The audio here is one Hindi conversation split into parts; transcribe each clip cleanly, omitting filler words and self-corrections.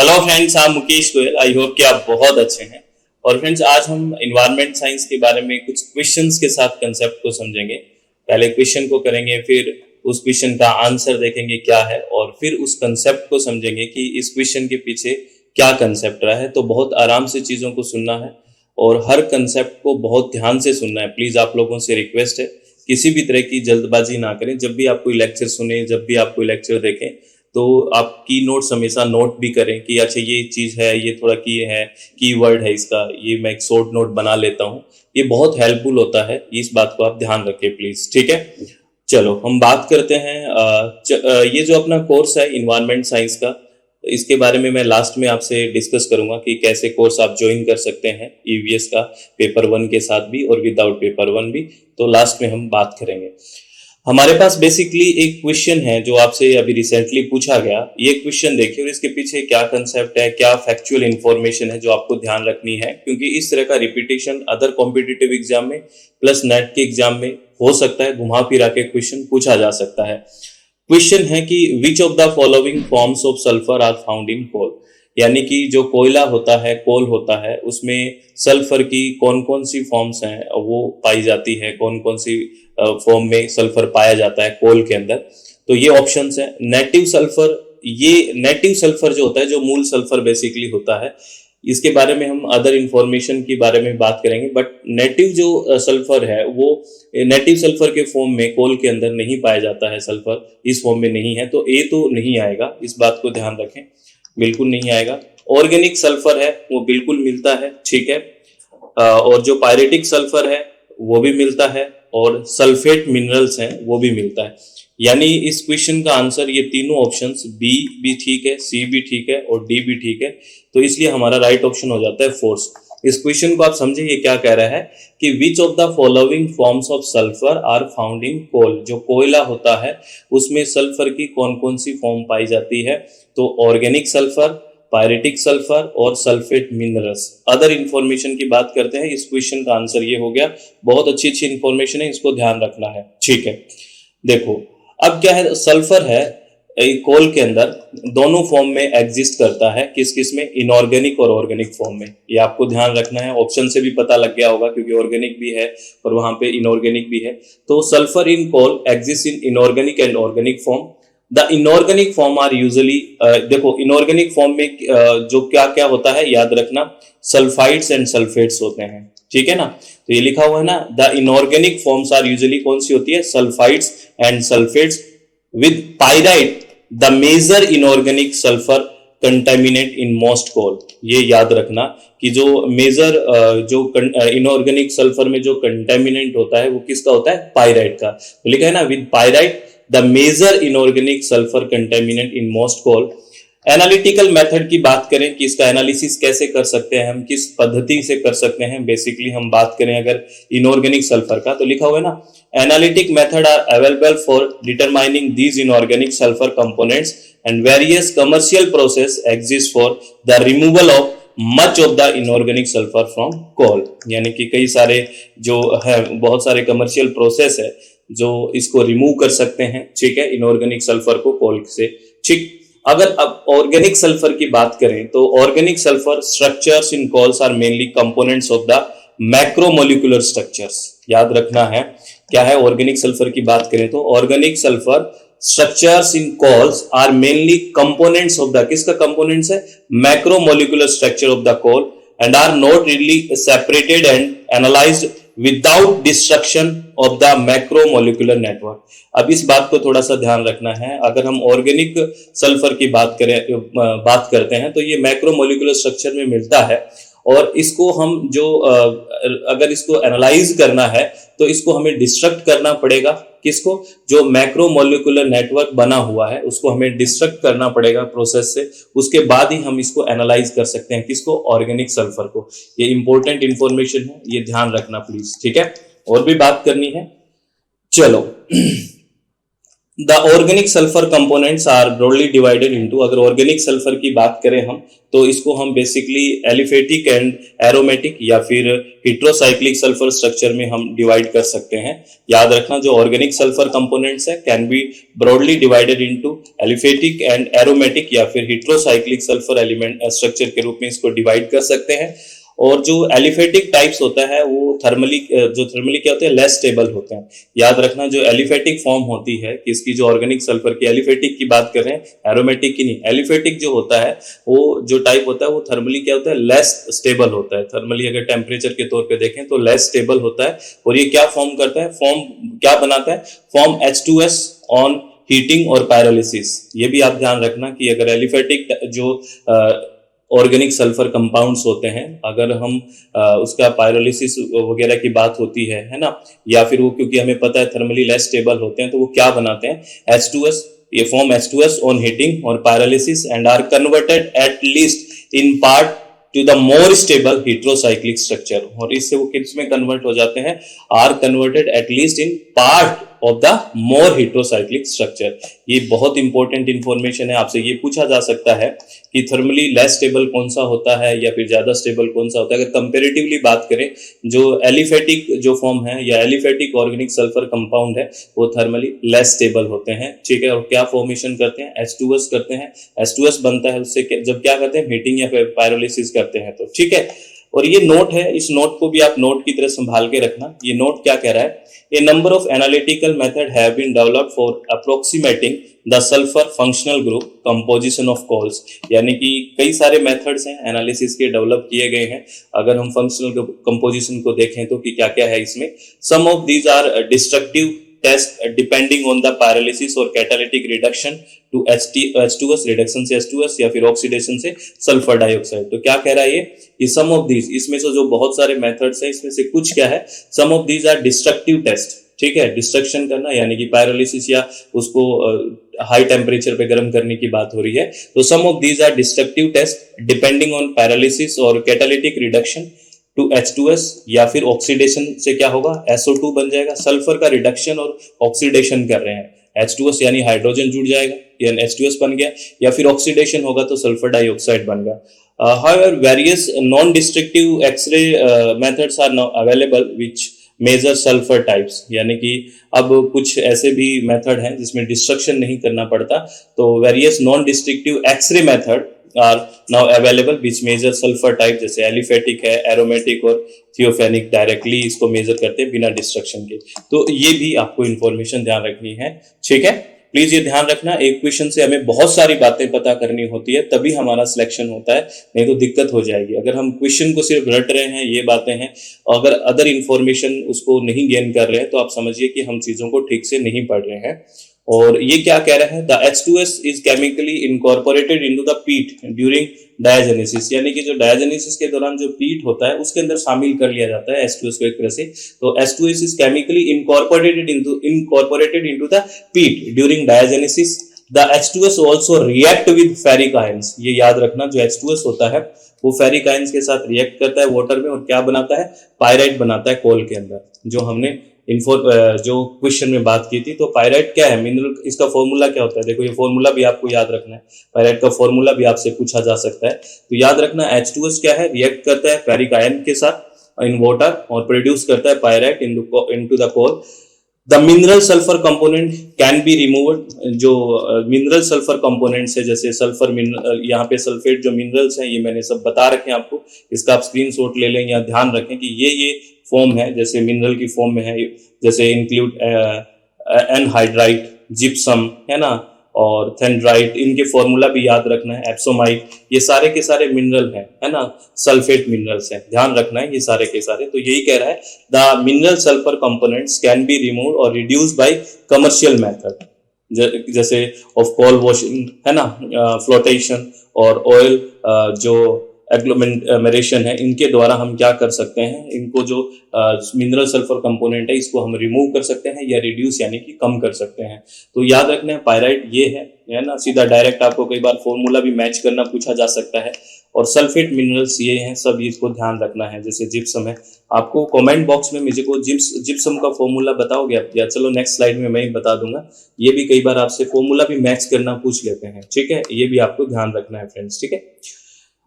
हेलो फ्रेंड्स, आप मुकेश गोयल। आई होप कि आप बहुत अच्छे हैं। और फ्रेंड्स, आज हम इन्वायरमेंट साइंस के बारे में कुछ क्वेश्चंस के साथ कंसेप्ट को समझेंगे। पहले क्वेश्चन को करेंगे, फिर उस क्वेश्चन का आंसर देखेंगे क्या है, और फिर उस कंसेप्ट को समझेंगे कि इस क्वेश्चन के पीछे क्या कंसेप्ट रहा है। तो बहुत आराम से चीज़ों को सुनना है और हर कंसेप्ट को बहुत ध्यान से सुनना है। प्लीज़ आप लोगों से रिक्वेस्ट है, किसी भी तरह की जल्दबाजी ना करें। जब भी आप कोई लेक्चर सुने, जब भी आप कोई लेक्चर देखें, तो आप की नोट्स हमेशा नोट भी करें कि अच्छा ये चीज़ है, ये थोड़ा की है, कीवर्ड है इसका, ये मैं एक शॉर्ट नोट बना लेता हूँ। ये बहुत हेल्पफुल होता है, इस बात को आप ध्यान रखें प्लीज़। ठीक है, चलो हम बात करते हैं। ये जो अपना कोर्स है इन्वायरमेंट साइंस का, इसके बारे में मैं लास्ट में आपसे डिस्कस करूंगा कि कैसे कोर्स आप ज्वाइन कर सकते हैं ईवीएस का, पेपर 1 के साथ भी और विदाउट पेपर 1 भी। तो लास्ट में हम बात करेंगे। हमारे पास बेसिकली एक क्वेश्चन है जो आपसे अभी रिसेंटली पूछा गया। ये क्वेश्चन देखिए और इसके पीछे क्या कंसेप्ट है, क्या फैक्चुअल इंफॉर्मेशन है जो आपको ध्यान रखनी है, क्योंकि इस तरह का रिपीटेशन अदर कॉम्पिटिटिव एग्जाम में प्लस नेट के एग्जाम में हो सकता है। घुमा फिरा के क्वेश्चन पूछा जा सकता है। क्वेश्चन है कि which of the following forms of sulphur are found in coal, यानी कि जो कोयला होता है, कोल होता है, उसमें सल्फर की कौन कौन सी फॉर्म्स हैं वो पाई जाती है, कौन कौन सी फॉर्म में सल्फर पाया जाता है कोल के अंदर। तो ये ऑप्शंस है। नेटिव सल्फर, ये नेटिव सल्फर जो होता है, जो मूल सल्फर बेसिकली होता है, इसके बारे में हम अदर इंफॉर्मेशन के बारे में बात करेंगे। बट नेटिव जो सल्फर है वो नेटिव सल्फर के फॉर्म में कोल के अंदर नहीं पाया जाता है। सल्फर इस फॉर्म में नहीं है, तो ए तो नहीं आएगा, इस बात को ध्यान रखें, बिल्कुल नहीं आएगा। ऑर्गेनिक सल्फर है वो बिल्कुल मिलता है, ठीक है। और जो पायरेटिक सल्फर है वो भी मिलता है, और सल्फेट मिनरल्स हैं वो भी मिलता है। यानी इस क्वेश्चन का आंसर ये तीनों ऑप्शंस, बी भी ठीक है, सी भी ठीक है और डी भी ठीक है। तो इसलिए हमारा राइट ऑप्शन हो जाता है फोर्स। इस क्वेश्चन को आप समझे, ये क्या कह रहा है कि which of the following forms of sulphur are found in coal, जो कोयला होता है उसमें सल्फर की कौन कौन सी फॉर्म पाई जाती है। तो ऑर्गेनिक सल्फर, पायरेटिक सल्फर और सल्फेट मिनरल्स। अदर इंफॉर्मेशन की बात करते हैं। इस क्वेश्चन का आंसर ये हो गया। बहुत अच्छी अच्छी इंफॉर्मेशन है, इसको ध्यान रखना है, ठीक है। देखो अब क्या है, सल्फर है कोल के अंदर दोनों फॉर्म में एग्जिस्ट करता है। किस किस में? इनऑर्गेनिक और ऑर्गेनिक फॉर्म में। ये आपको ध्यान रखना है। ऑप्शन से भी पता लग गया होगा, क्योंकि ऑर्गेनिक भी है और वहां पे इनऑर्गेनिक भी है। तो sulphur in coal exist in inorganic and organic form. The inorganic form are usually, देखो इनऑर्गेनिक फॉर्म में जो क्या क्या होता है याद रखना, सल्फाइड्स एंड सल्फेट्स होते हैं, ठीक है ना। तो ये लिखा हुआ है ना, the inorganic forms are usually कौन सी होती है? Sulphides and sulphates with pyrite the major inorganic sulphur contaminate in most coal. ये याद रखना कि जो मेजर जो इनऑर्गेनिक सल्फर में जो कंटेमिनेंट होता है वो किसका होता है? पाइराइट का। तो लिखा है ना, with pyrite the major inorganic sulphur contaminant in most coal. Analytical method की बात करें कि इसका एनालिसिस कैसे कर सकते हैं, हम किस पद्धति से कर सकते हैं। बेसिकली हम बात करें अगर इनऑर्गेनिक सल्फर का, तो लिखा हुआ है ना, analytic method are available for determining these inorganic sulphur components and various commercial process exist for the removal of much of the inorganic sulphur from coal. यानी कि कई सारे जो है, बहुत सारे कमर्शियल प्रोसेस है जो इसको रिमूव कर सकते हैं, ठीक है, इनऑर्गेनिक सल्फर को कोल से, ठीक। अगर अब ऑर्गेनिक सल्फर की बात करें तो organic sulphur structures in coals are mainly components of the macromolecular structures. याद रखना है क्या है। ऑर्गेनिक सल्फर की बात करें तो organic sulphur structures in coals are mainly components of the, किसका कंपोनेंट्स है? Macromolecular structure of the coal and are not really separated and analysed without destruction of the macromolecular network. अब इस बात को थोड़ा सा ध्यान रखना है। अगर हम ऑर्गेनिक सल्फर की बात करते हैं तो ये मैक्रोमोलिकुलर स्ट्रक्चर में मिलता है, और इसको हम जो अगर इसको एनालाइज करना है तो इसको हमें डिस्ट्रक्ट करना पड़ेगा। किसको? जो मैक्रोमोलिकुलर नेटवर्क बना हुआ है उसको हमें डिस्ट्रक्ट करना पड़ेगा प्रोसेस से। उसके बाद ही हम इसको एनालाइज कर सकते हैं। किसको? ऑर्गेनिक सल्फर को। ये इंपॉर्टेंट इंफॉर्मेशन है, ये ध्यान रखना प्लीज, ठीक है। और भी बात करनी है, चलो the organic sulphur components are broadly divided into, अगर ऑर्गेनिक सल्फर की बात करें हम तो इसको हम बेसिकली एलिफेटिक एंड एरोमेटिक या फिर हेट्रोसाइक्लिक सल्फर स्ट्रक्चर में हम डिवाइड कर सकते हैं। याद रखना जो ऑर्गेनिक सल्फर कंपोनेंट्स है can be broadly divided into aliphatic and aromatic या फिर हेट्रोसाइक्लिक सल्फर एलिमेंट स्ट्रक्चर के रूप में इसको डिवाइड कर सकते हैं। और जो एलिफेटिक टाइप्स होता है वो थर्मली क्या होते हैं, लेस स्टेबल होते हैं। याद रखना जो एलिफेटिक फॉर्म होती है कि इसकी जो ऑर्गेनिक सल्फर की एलिफेटिक की बात कर रहे हैं, एरोमेटिक की नहीं। एलिफेटिक जो होता है वो जो टाइप होता है वो थर्मली क्या होता है, लेस स्टेबल होता है। थर्मली अगर टेम्परेचर के तौर पे देखें तो लेस स्टेबल होता है। और ये क्या फॉर्म करता है, फॉर्म क्या बनाता है, फॉर्म H2S ऑन हीटिंग और पायरोलिसिस। ये भी आप ध्यान रखना कि अगर एलिफेटिक जो ऑर्गेनिक सल्फर कंपाउंड्स होते हैं, अगर हम उसका पायरोलिसिस वगैरह की बात होती है ना, या फिर वो क्योंकि हमें पता है थर्मली लेस स्टेबल होते हैं तो वो क्या बनाते हैं, H2S, ये फॉर्म H2S ऑन हीटिंग और pyrolysis and are converted at least in part to the more stable heterocyclic structure. और इससे वो किस में कन्वर्ट हो जाते हैं, are converted at least in part of the more heterocyclic structure. ये बहुत इंपॉर्टेंट इंफॉर्मेशन है, आपसे ये पूछा जा सकता है कि थर्मली लेस स्टेबल कौन सा होता है या फिर ज्यादा स्टेबल कौन सा होता है। अगर कंपेरेटिवली बात करें जो एलिफेटिक जो फॉर्म है या एलिफेटिक ऑर्गेनिक सल्फर कंपाउंड है वो थर्मली लेस स्टेबल होते हैं, ठीक है। और क्या फॉर्मेशन करते हैं, H2S करते हैं। H2S बनता है उससे जब क्या करते हैं, हीटिंग या फिर पायरोलिसिस करते हैं, तो ठीक है। और ये नोट है, इस नोट को भी आप नोट की तरह संभाल के रखना। ये नोट क्या कह रहा है, a number of analytical method have been developed for approximating the sulphur functional group composition of coals. यानी कि कई सारे मेथड्स हैं एनालिसिस के डेवलप किए गए हैं। अगर हम फंक्शनल कंपोजिशन को देखें तो कि क्या क्या है इसमें, some of these are destructive test depending on the pyrolysis और catalytic reduction to H2S, reduction से H2S या फिर ऑक्सीडेशन से सल्फर डाइऑक्साइड। तो क्या कह रहा है ये सम ऑफ दीज, इसमें से जो बहुत सारे मेथड्स हैं इसमें से कुछ क्या है, some of these are destructive test, ठीक है। डिस्ट्रक्शन करना यानी कि पायरोलिसिस या उसको हाई टेम्परेचर पे गर्म करने की बात हो रही है। तो some of these are destructive test depending on pyrolysis और कैटालिटिक रिडक्शन टू H2S या फिर ऑक्सीडेशन से क्या होगा, SO2 बन जाएगा। सल्फर का रिडक्शन और ऑक्सीडेशन कर रहे हैं, H2S यानी हाइड्रोजन जुड़ जाएगा, यानी H2S बन गया, या फिर ऑक्सीडेशन होगा तो सल्फर डाइऑक्साइड बन गया। However, various non-destructive X-ray methods are now available which measure sulfur types। यानी कि अब कुछ ऐसे भी मेथड हैं जिसमें डिस्ट्रक्शन नहीं करना पड़ता। तो various non-destructive X-ray method are now available which measure sulfur type, जैसे एलिफेटिक है, एरोमेटिक और थियोफेनिक डायरेक्टली इसको मेजर करते हैं बिना डिस्ट्रक्शन के। तो ये भी आपको इंफॉर्मेशन ध्यान रखनी है, ठीक है। प्लीज ये ध्यान रखना, एक क्वेश्चन से हमें बहुत सारी बातें पता करनी होती है तभी हमारा सिलेक्शन होता है, नहीं तो दिक्कत हो जाएगी। अगर हम क्वेश्चन को सिर्फ रट रहे हैं, ये बातें हैं, अगर अदर इंफॉर्मेशन उसको नहीं गेन कर रहे हैं तो आप समझिए कि हम चीजों को ठीक से नहीं पढ़ रहे हैं। और ये क्या कह रहा है, the H2S is chemically incorporated into the peat during diagenesis. यानी कि जो डायजेनेसिस के दौरान जो पीट होता है उसके अंदर शामिल कर लिया जाता है H2S को एक तरह से। तो H2S is chemically incorporated into the peat during diagenesis. The H2S also react with ferric ions. ये याद रखना, जो H2S होता है वो फेरिक आयंस के साथ रिएक्ट करता है वाटर में और क्या बनाता है, पायराइट बनाता है कोल के अंदर, जो हमने जो क्वेश्चन में बात की थी। तो पायराइट क्या है, मिनरल, इसका फॉर्मूला क्या होता है, देखो ये फॉर्मूला भी आपको याद रखना है। पायराइट का फॉर्मूला भी आपसे पूछा जा सकता है, तो याद रखना H2S क्या है, रिएक्ट करता है फेरिक आयन के साथ इन वाटर और प्रोड्यूस करता है pyrite into the coal. The mineral sulphur component can be removed. जो मिनरल सल्फर कंपोनेंट्स है, जैसे सल्फर मिनरल, यहाँ पे सल्फेट जो मिनरल्स हैं ये मैंने सब बता रखे हैं आपको, इसका आप स्क्रीनशॉट ले लें या ध्यान रखें कि ये फॉर्म है, जैसे मिनरल की फॉर्म में है, जैसे इंक्लूड एनहाइड्राइट, जिप्सम है ना, और थेंड्राइट, इनके फॉर्मूला भी याद रखना है, एप्सोमाइट, ये सारे के सारे मिनरल हैं, है ना, सल्फेट मिनरल्स हैं, ध्यान रखना है ये सारे के सारे। तो यही कह रहा है, the mineral sulphur components can be remove और रिड्यूस बाय कमर्शियल मेथड, जैसे ऑफ कोल वॉशिंग है ना, फ्लोटेशन और ऑयल जो एग्लोमेरेशन है, इनके द्वारा हम क्या कर सकते हैं, इनको जो मिनरल सल्फर कंपोनेंट है इसको हम रिमूव कर सकते हैं या रिड्यूस यानी कि कम कर सकते हैं। तो याद रखना है पायराइट ये है ना, सीधा डायरेक्ट आपको कई बार फॉर्मूला भी मैच करना पूछा जा सकता है। और सल्फेट मिनरल्स ये हैं, सब इसको ध्यान रखना है। जैसे जिप्सम है, आपको कमेंट बॉक्स में मुझे को जिप्सम का फॉर्मूला बताओगे आप, या चलो नेक्स्ट स्लाइड में मैं ही बता दूंगा। ये भी कई बार आपसे फॉर्मूला भी मैच करना पूछ लेते हैं, ठीक है, ये भी आपको ध्यान रखना है फ्रेंड्स, ठीक है।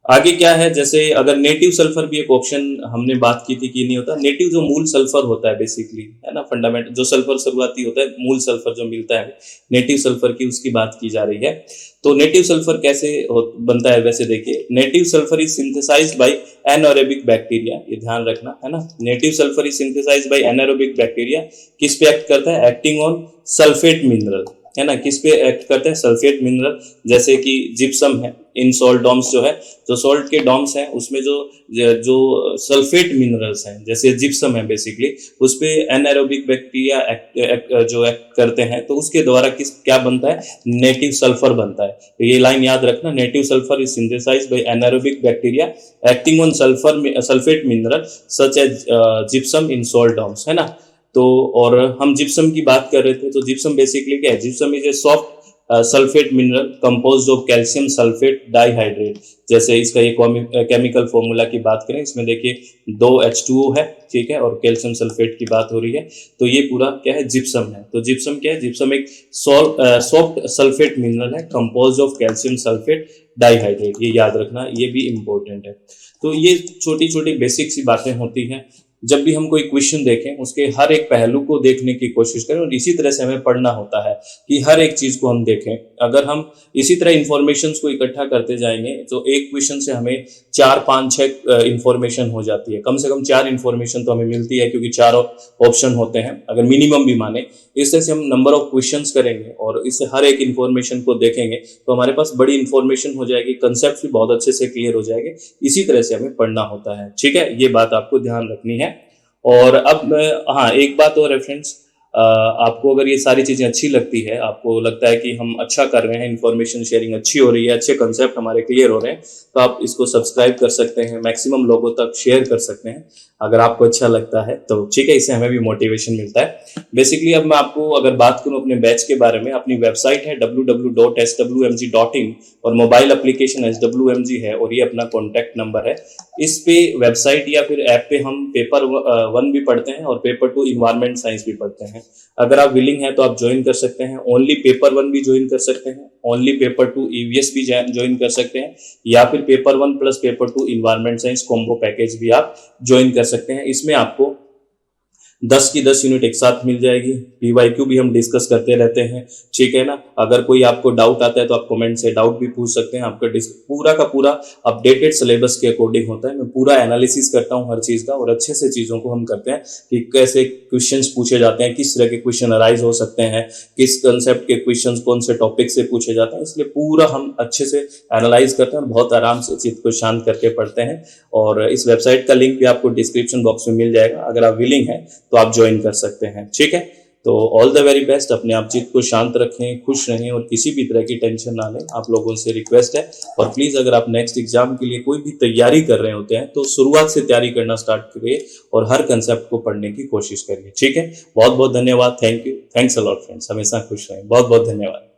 आगे क्या है, जैसे अगर नेटिव सल्फर भी एक ऑप्शन हमने बात की थी कि नहीं होता। नेटिव जो मूल सल्फर होता है बेसिकली, है ना, फंडामेंट जो सल्फर शुरुआती होता है, मूल सल्फर जो मिलता है नेटिव सल्फर की, उसकी बात की जा रही है। तो नेटिव सल्फर कैसे बनता है, वैसे देखिए, native sulphur is synthesised by anaerobic bacteria, ये ध्यान रखना, है ना। Native sulphur is synthesised by anaerobic bacteria, किस पे एक्ट करता है, एक्टिंग ऑन सल्फेट मिनरल, है ना, किस पे एक्ट करते हैं, सल्फेट मिनरल। जैसे कि जिप्सम है, इन सॉल्ट डॉम्स जो है, जो सॉल्ट के डॉम्स हैं उसमें जो जो सल्फेट मिनरल्स हैं, जैसे जिप्सम है बेसिकली, उस पे एनारोबिक बैक्टीरिया जो एक्ट करते हैं, तो उसके द्वारा क्या बनता है, नेटिव सल्फर बनता है। तो ये लाइन याद रखना, native sulphur is synthesised by anaerobic bacteria acting on sulphate mineral such as gypsum in salt domes, है ना। तो और हम जिप्सम की बात कर रहे थे, तो जिप्सम बेसिकली क्या है, gypsum is a soft sulphate mineral composed of calcium sulphate dihydrate. जैसे इसका ये केमिकल फॉर्मूला की बात करें, इसमें देखिए 2H2O है, ठीक है, और कैल्शियम सल्फेट की बात हो रही है, तो ये पूरा क्या है, जिप्सम है। तो जिप्सम क्या है, जिप्सम एक सॉफ्ट सल्फेट मिनरल है composed of calcium sulphate dihydrate, ये याद रखना, ये भी इंपॉर्टेंट है। तो ये छोटी छोटी बेसिक सी बातें होती हैं। जब भी हम कोई क्वेश्चन देखें, उसके हर एक पहलू को देखने की कोशिश करें, और इसी तरह से हमें पढ़ना होता है कि हर एक चीज को हम देखें। अगर हम इसी तरह इंफॉर्मेशन को इकट्ठा करते जाएंगे, तो एक क्वेश्चन से हमें 4, 5, 6 इंफॉर्मेशन हो जाती है। कम से कम 4 इंफॉर्मेशन तो हमें मिलती है, क्योंकि 4 ऑप्शन होते हैं, अगर मिनिमम भी माने। इस तरह से हम नंबर ऑफ क्वेश्चंस करेंगे और इससे हर एक इंफॉर्मेशन को देखेंगे, तो हमारे पास बड़ी इंफॉर्मेशन हो जाएगी, कंसेप्ट भी बहुत अच्छे से क्लियर हो जाएंगे। इसी तरह से हमें पढ़ना होता है, ठीक है, ये बात आपको ध्यान रखनी है। और अब हाँ, एक बात और है फ्रेंड्स, आपको अगर ये सारी चीजें अच्छी लगती है, आपको लगता है कि हम अच्छा कर रहे हैं, इंफॉर्मेशन शेयरिंग अच्छी हो रही है, अच्छे कंसेप्ट हमारे क्लियर हो रहे हैं, तो आप इसको सब्सक्राइब कर सकते हैं, मैक्सिमम लोगों तक शेयर कर सकते हैं अगर आपको अच्छा लगता है तो, ठीक है, इससे हमें भी मोटिवेशन मिलता है। बेसिकली अब मैं आपको अगर बात करूं अपने बैच के बारे में, अपनी वेबसाइट है www.swmg.in और मोबाइल एप्लीकेशन SWMG है, और ये अपना कॉन्टैक्ट नंबर है। इस पे वेबसाइट या फिर ऐप पे हम पेपर 1 भी पढ़ते हैं और पेपर 2 इन्वायरमेंट साइंस भी पढ़ते हैं। अगर आप विलिंग है तो आप ज्वाइन कर सकते हैं, ओनली पेपर 1 भी ज्वाइन कर सकते हैं, ओनली पेपर 2 EVS भी ज्वाइन कर सकते हैं, या फिर paper 1 plus paper 2 environment science combo package भी आप ज्वाइन कर सकते हैं। इसमें आपको 10 की 10 यूनिट एक साथ मिल जाएगी। PYQ भी हम डिस्कस करते रहते हैं, ठीक है ना। अगर कोई आपको डाउट आता है तो आप कमेंट से डाउट भी पूछ सकते हैं। आपका पूरा का पूरा अपडेटेड सिलेबस के अकॉर्डिंग होता है। मैं पूरा एनालिसिस करता हूं हर चीज का, और अच्छे से चीजों को हम करते हैं कि कैसे क्वेश्चंस पूछे जाते हैं, किस तरह के क्वेश्चन अराइज हो सकते हैं, किस कंसेप्ट के क्वेश्चंस कौन से टॉपिक से पूछे जाते हैं। इसलिए पूरा हम अच्छे से एनालाइज करते हैं और बहुत आराम से चित्त को शांत करके पढ़ते हैं। और इस वेबसाइट का लिंक भी आपको डिस्क्रिप्शन बॉक्स में मिल जाएगा, अगर आप विलिंग है तो आप ज्वाइन कर सकते हैं, ठीक है। तो ऑल द वेरी बेस्ट, अपने आप चित्त को शांत रखें, खुश रहें और किसी भी तरह की टेंशन ना लें, आप लोगों से रिक्वेस्ट है। और प्लीज अगर आप नेक्स्ट एग्जाम के लिए कोई भी तैयारी कर रहे होते हैं तो शुरुआत से तैयारी करना स्टार्ट करिए और हर कंसेप्ट को पढ़ने की कोशिश करिए, ठीक है। बहुत बहुत धन्यवाद, thank you, thanks a lot friends, हमेशा खुश रहें, बहुत बहुत धन्यवाद।